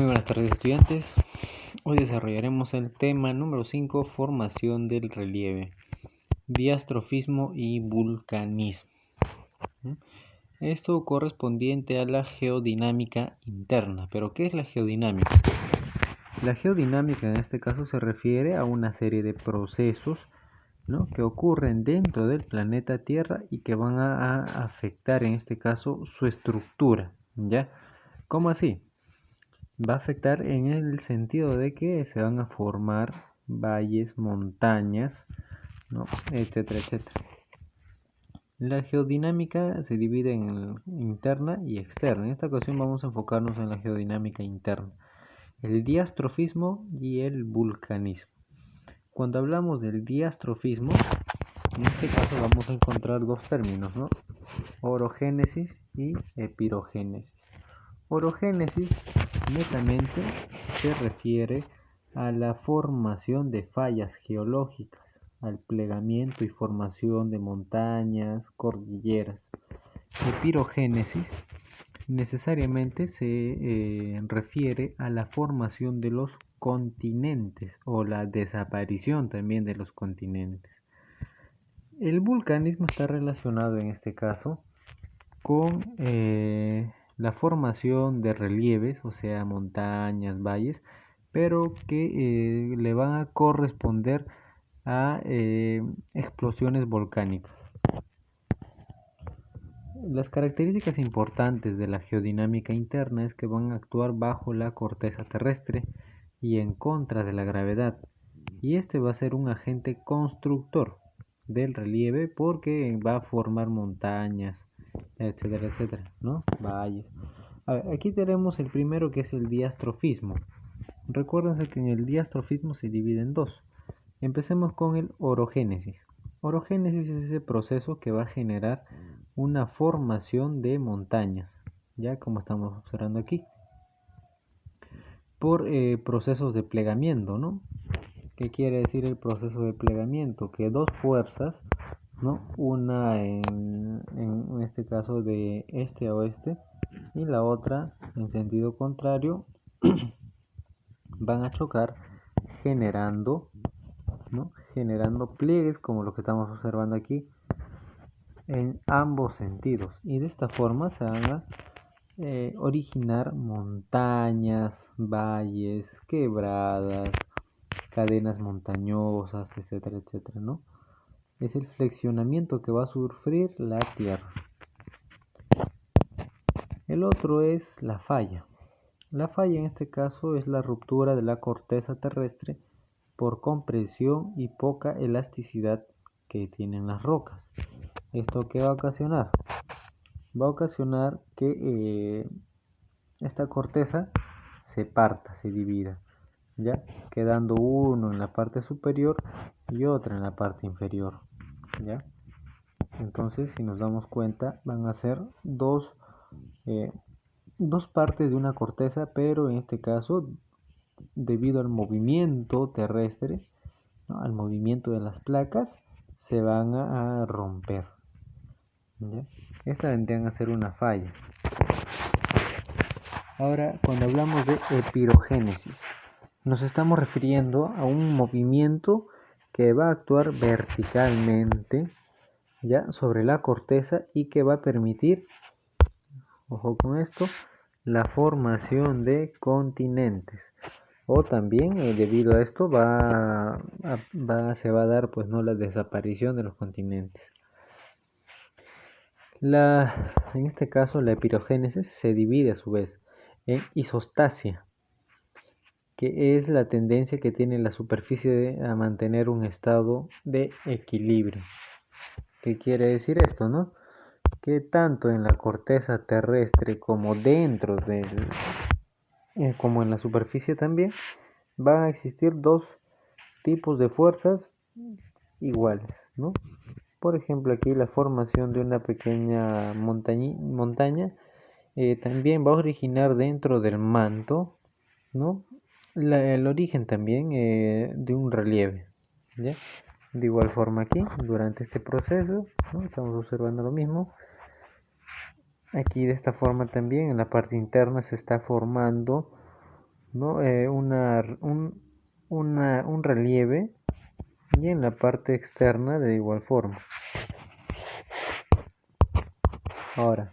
Muy buenas tardes, estudiantes. Hoy desarrollaremos el tema número 5, formación del relieve, diastrofismo y vulcanismo. Esto correspondiente a la geodinámica interna. ¿Pero qué es la geodinámica? La geodinámica en este caso se refiere a una serie de procesos, ¿no?, que ocurren dentro del planeta Tierra y que van a afectar en este caso su estructura, ¿ya? ¿Cómo así? Va a afectar en el sentido de que se van a formar valles, montañas, ¿no?, etcétera, etcétera. La geodinámica se divide en interna y externa. En esta ocasión vamos a enfocarnos en la geodinámica interna, el diastrofismo y el vulcanismo. Cuando hablamos del diastrofismo, en este caso vamos a encontrar dos términos, ¿no?, orogénesis y epirogénesis. Orogénesis netamente se refiere a la formación de fallas geológicas, al plegamiento y formación de montañas, cordilleras. Epirogénesis necesariamente se refiere a la formación de los continentes o la desaparición también de los continentes. El vulcanismo está relacionado en este caso con la formación de relieves, o sea, montañas, valles, pero que le van a corresponder a explosiones volcánicas. Las características importantes de la geodinámica interna es que van a actuar bajo la corteza terrestre y en contra de la gravedad, y este va a ser un agente constructor del relieve porque va a formar montañas, etcétera, etcétera, ¿no?, valles. A ver, aquí tenemos el primero, que es el diastrofismo. Recuérdense que en el diastrofismo se divide en dos. Empecemos con el orogénesis. Orogénesis es ese proceso que va a generar una formación de montañas, ya como estamos observando aquí, por procesos de plegamiento, ¿no? ¿Qué quiere decir el proceso de plegamiento? Que dos fuerzas, ¿no?, una en este caso de este a oeste y la otra en sentido contrario, van a chocar generando, ¿no?, generando pliegues como lo que estamos observando aquí en ambos sentidos, y de esta forma se van a originar montañas, valles, quebradas, cadenas montañosas, etcétera, etcétera, ¿no? Es el flexionamiento que va a sufrir la Tierra. El otro es la falla. La falla en este caso es la ruptura de la corteza terrestre por compresión y poca elasticidad que tienen las rocas. ¿Esto qué va a ocasionar? Va a ocasionar que esta corteza se parta, se divida, ¿ya?, quedando uno en la parte superior y otra en la parte inferior, ¿ya? Entonces, si nos damos cuenta, van a ser dos partes de una corteza, pero en este caso, debido al movimiento terrestre, ¿no?, al movimiento de las placas, se van a romper, ¿ya? Esta vendrían a ser una falla. Ahora, cuando hablamos de epirogénesis, nos estamos refiriendo a un movimiento que va a actuar verticalmente, ya, sobre la corteza y que va a permitir, ojo con esto, la formación de continentes. O también debido a esto se va a dar, pues, no, la desaparición de los continentes. En este caso, la epirogénesis se divide a su vez en isostasia, que es la tendencia que tiene la superficie a mantener un estado de equilibrio. ¿Qué quiere decir esto, no? Que tanto en la corteza terrestre como dentro como en la superficie también, van a existir dos tipos de fuerzas iguales, ¿no? Por ejemplo, aquí la formación de una pequeña montaña también va a originar dentro del manto, ¿no?, el origen también de un relieve, ¿ya? De igual forma aquí, durante este proceso, ¿no?, estamos observando lo mismo. Aquí de esta forma también en la parte interna se está formando ¿no? Un relieve, y en la parte externa de igual forma. Ahora,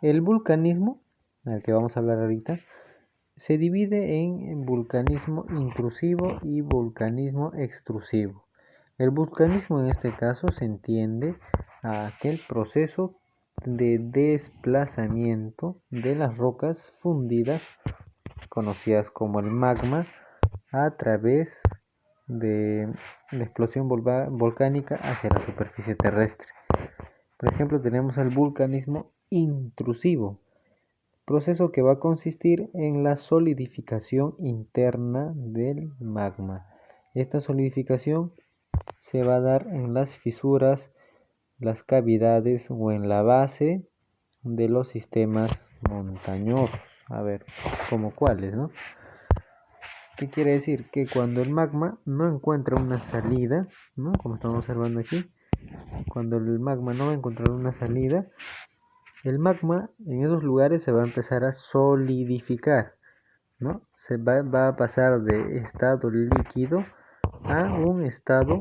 el vulcanismo, al que vamos a hablar ahorita, se divide en vulcanismo intrusivo y vulcanismo extrusivo. El vulcanismo en este caso se entiende a aquel proceso de desplazamiento de las rocas fundidas, conocidas como el magma, a través de la explosión volcánica hacia la superficie terrestre. Por ejemplo, tenemos el vulcanismo intrusivo, proceso que va a consistir en la solidificación interna del magma. Esta solidificación se va a dar en las fisuras, las cavidades o en la base de los sistemas montañosos. A ver, ¿como cuáles, no? ¿Qué quiere decir? Que cuando el magma no encuentra una salida, ¿no? Como estamos observando aquí, cuando el magma no va a encontrar una salida, el magma en esos lugares se va a empezar a solidificar, ¿no? Va a pasar de estado líquido a un estado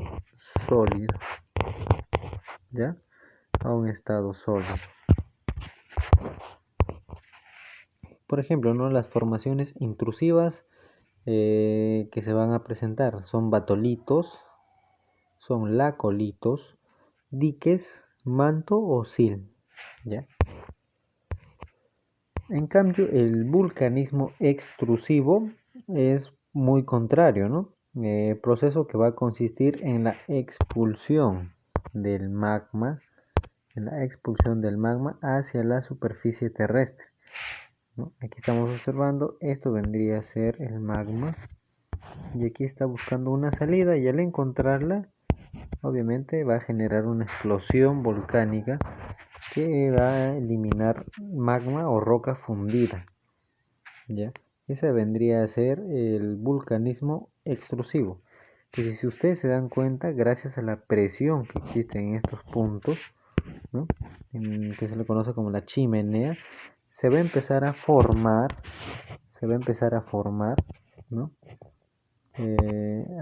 sólido, ¿ya? A un estado sólido. Por ejemplo, ¿no? Las formaciones intrusivas que se van a presentar son batolitos, son lacolitos, diques, manto o sil, ¿ya? En cambio, el vulcanismo extrusivo es muy contrario, ¿no? Proceso que va a consistir en la expulsión del magma, hacia la superficie terrestre, ¿no? Aquí estamos observando, esto vendría a ser el magma, y aquí está buscando una salida, y al encontrarla, obviamente va a generar una explosión volcánica que va a eliminar magma o roca fundida, ¿ya? Ese vendría a ser el vulcanismo extrusivo, que si ustedes se dan cuenta, gracias a la presión que existe en estos puntos, ¿no? Que se le conoce como la chimenea, se va a empezar a formar, ¿no?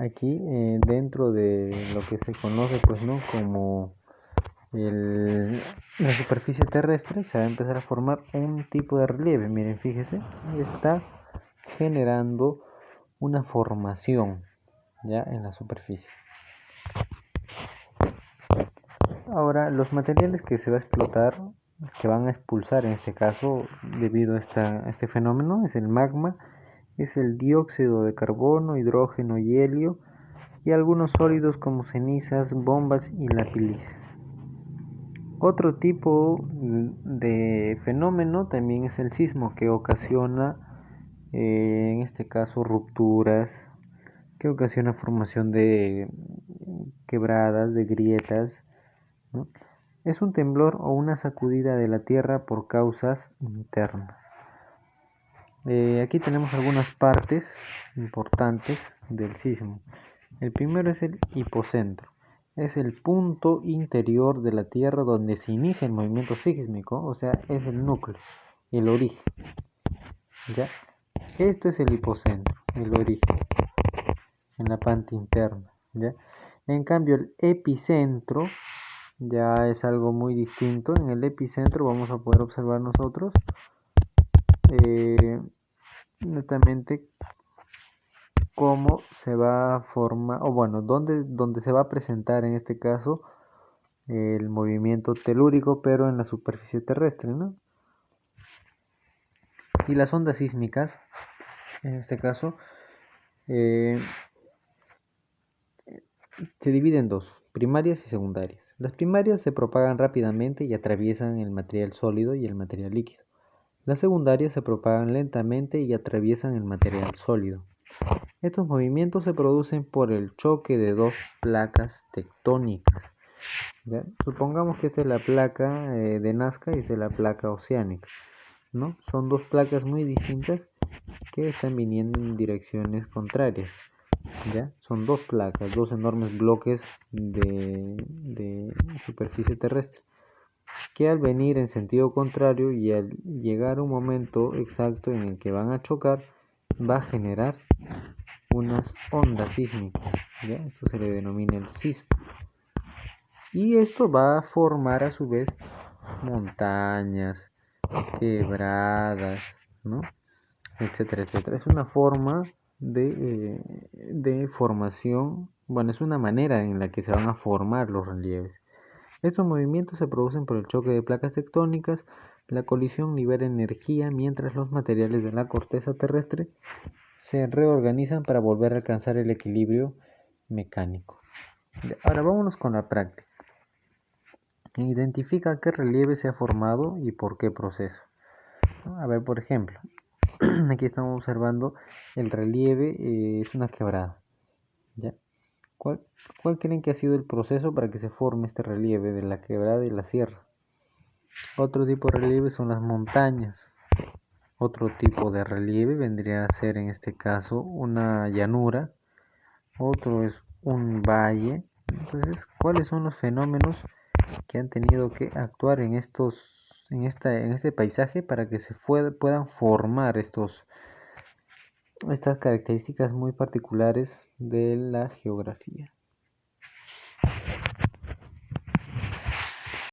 Aquí dentro de lo que se conoce, pues, ¿no? Como la superficie terrestre, se va a empezar a formar un tipo de relieve. Miren, fíjese, está generando una formación ya en la superficie. Ahora, los materiales que se va a explotar, que van a expulsar en este caso, debido a este fenómeno, es el magma, es el dióxido de carbono, hidrógeno y helio, y algunos sólidos como cenizas, bombas y lápiz. Otro tipo de fenómeno también es el sismo, que ocasiona, en este caso, rupturas, que ocasiona formación de quebradas, de grietas, ¿no? Es un temblor o una sacudida de la tierra por causas internas. Aquí tenemos algunas partes importantes del sismo. El primero es el hipocentro. Es el punto interior de la Tierra donde se inicia el movimiento sísmico, o sea, es el núcleo, el origen. ¿Ya? Esto es el hipocentro, el origen, en la parte interna. ¿Ya? En cambio, el epicentro ya es algo muy distinto. En el epicentro vamos a poder observar nosotros netamente cómo se va a formar, o bueno, dónde se va a presentar en este caso el movimiento telúrico, pero en la superficie terrestre, ¿no? Y las ondas sísmicas, en este caso, se dividen en dos, primarias y secundarias. Las primarias se propagan rápidamente y atraviesan el material sólido y el material líquido. Las secundarias se propagan lentamente y atraviesan el material sólido. Estos movimientos se producen por el choque de dos placas tectónicas. ¿Ya? Supongamos que esta es la placa de Nazca y esta es la placa oceánica, ¿no? Son dos placas muy distintas que están viniendo en direcciones contrarias. ¿Ya? Son dos placas, dos enormes bloques de superficie terrestre, que al venir en sentido contrario y al llegar a un momento exacto en el que van a chocar, va a generar unas ondas sísmicas, ¿ya? Esto se le denomina el sismo. Y esto va a formar a su vez montañas, quebradas, ¿no? Etcétera, etcétera. Es una forma de formación, bueno, es una manera en la que se van a formar los relieves. Estos movimientos se producen por el choque de placas tectónicas. La colisión libera energía mientras los materiales de la corteza terrestre se reorganizan para volver a alcanzar el equilibrio mecánico. Ahora vámonos con la práctica. Identifica qué relieve se ha formado y por qué proceso. A ver, por ejemplo, aquí estamos observando el relieve, es una quebrada. ¿Ya? ¿Cuál creen que ha sido el proceso para que se forme este relieve de la quebrada y la sierra? Otro tipo de relieve son las montañas. Otro tipo de relieve vendría a ser en este caso una llanura. Otro es un valle. Entonces, ¿cuáles son los fenómenos que han tenido que actuar en este paisaje para que se puedan formar estas características muy particulares de la geografía?